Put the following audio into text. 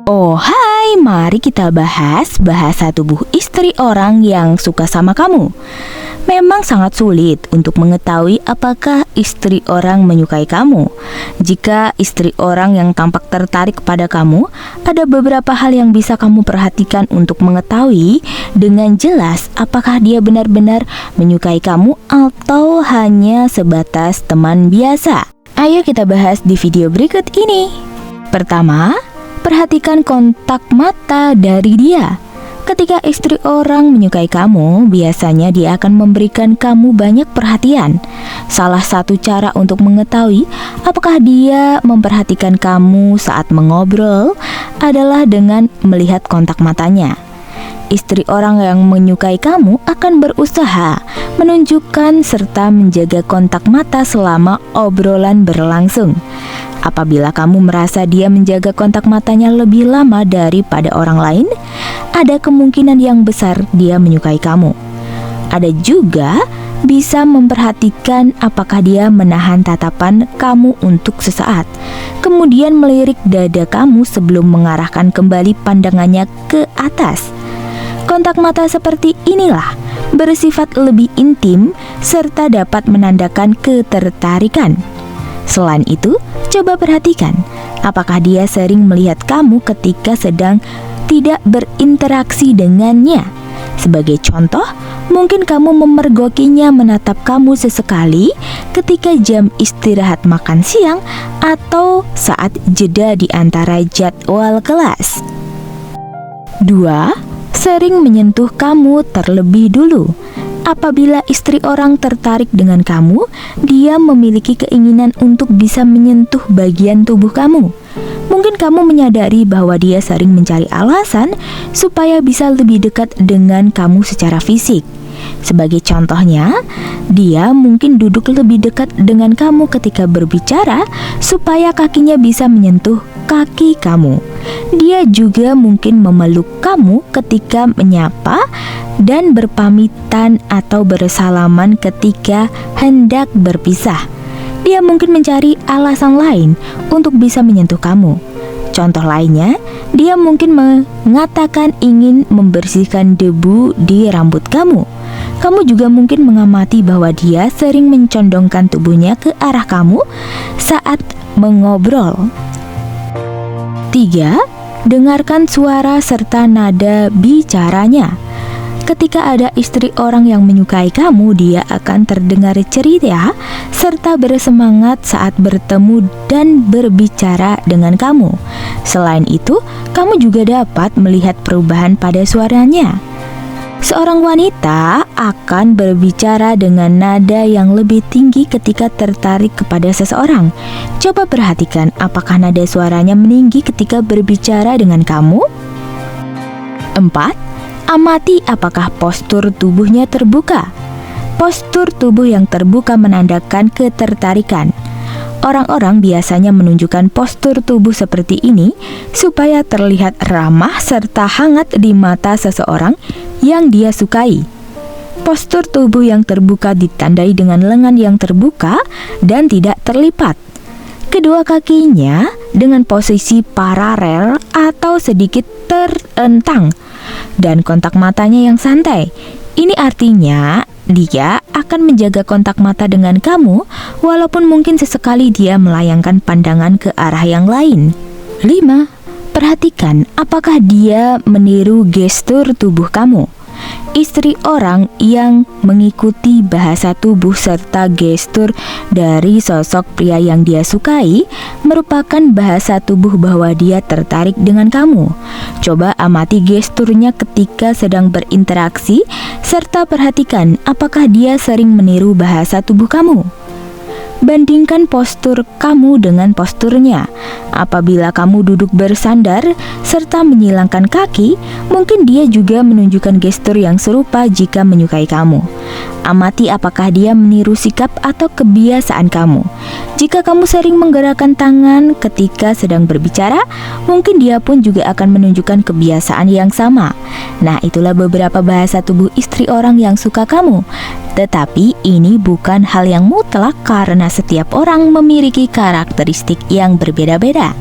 Oh hai, mari kita bahas bahasa tubuh istri orang yang suka sama kamu. Memang sangat sulit untuk mengetahui apakah istri orang menyukai kamu. Jika istri orang yang tampak tertarik pada kamu, ada beberapa hal yang bisa kamu perhatikan untuk mengetahui dengan jelas apakah dia benar-benar menyukai kamu atau hanya sebatas teman biasa. Ayo kita bahas di video berikut ini. Pertama, perhatikan kontak mata dari dia. Ketika istri orang menyukai kamu, biasanya dia akan memberikan kamu banyak perhatian. Salah satu cara untuk mengetahui apakah dia memperhatikan kamu saat mengobrol adalah dengan melihat kontak matanya. Istri orang yang menyukai kamu akan berusaha menunjukkan serta menjaga kontak mata selama obrolan berlangsung. Apabila kamu merasa dia menjaga kontak matanya lebih lama daripada orang lain, ada kemungkinan yang besar dia menyukai kamu. Ada juga bisa memperhatikan apakah dia menahan tatapan kamu untuk sesaat, kemudian melirik dada kamu sebelum mengarahkan kembali pandangannya ke atas. Kontak mata seperti inilah bersifat lebih intim serta dapat menandakan ketertarikan. Selain itu, coba perhatikan apakah dia sering melihat kamu ketika sedang tidak berinteraksi dengannya. Sebagai contoh, mungkin kamu memergokinya menatap kamu sesekali ketika jam istirahat makan siang atau saat jeda di antara jadwal kelas. 2. Sering menyentuh kamu terlebih dulu. Apabila istri orang tertarik dengan kamu, dia memiliki keinginan untuk bisa menyentuh bagian tubuh kamu. Mungkin kamu menyadari bahwa dia sering mencari alasan supaya bisa lebih dekat dengan kamu secara fisik. Sebagai contohnya, dia mungkin duduk lebih dekat dengan kamu ketika berbicara supaya kakinya bisa menyentuh kaki kamu. Dia juga mungkin memeluk kamu ketika menyapa dan berpamitan atau bersalaman ketika hendak berpisah. Dia mungkin mencari alasan lain untuk bisa menyentuh kamu. Contoh lainnya, dia mungkin mengatakan ingin membersihkan debu di rambut kamu. Kamu juga mungkin mengamati bahwa dia sering mencondongkan tubuhnya ke arah kamu saat mengobrol. 3. Dengarkan suara serta nada bicaranya. Ketika ada istri orang yang menyukai kamu, dia akan terdengar ceria serta bersemangat saat bertemu dan berbicara dengan kamu. Selain itu, kamu juga dapat melihat perubahan pada suaranya. Seorang wanita akan berbicara dengan nada yang lebih tinggi ketika tertarik kepada seseorang. Coba perhatikan apakah nada suaranya meninggi ketika berbicara dengan kamu. 4. Amati apakah postur tubuhnya terbuka. Postur tubuh yang terbuka menandakan ketertarikan. Orang-orang biasanya menunjukkan postur tubuh seperti ini supaya terlihat ramah serta hangat di mata seseorang yang dia sukai. Postur tubuh yang terbuka ditandai dengan lengan yang terbuka dan tidak terlipat. Kedua kakinya dengan posisi paralel atau sedikit terentang, dan kontak matanya yang santai. Ini artinya dia akan menjaga kontak mata dengan kamu walaupun mungkin sesekali dia melayangkan pandangan ke arah yang lain. 5. Perhatikan apakah dia meniru gestur tubuh kamu. Istri orang yang mengikuti bahasa tubuh serta gestur dari sosok pria yang dia sukai merupakan bahasa tubuh bahwa dia tertarik dengan kamu. Coba amati gesturnya ketika sedang berinteraksi serta perhatikan apakah dia sering meniru bahasa tubuh kamu. Bandingkan postur kamu dengan posturnya. Apabila kamu duduk bersandar serta menyilangkan kaki, mungkin dia juga menunjukkan gestur yang serupa jika menyukai kamu. Amati apakah dia meniru sikap atau kebiasaan kamu. Jika kamu sering menggerakkan tangan ketika sedang berbicara, mungkin dia pun juga akan menunjukkan kebiasaan yang sama. Nah, itulah beberapa bahasa tubuh istri orang yang suka kamu. Tetapi ini bukan hal yang mutlak karena setiap orang memiliki karakteristik yang berbeda-beda.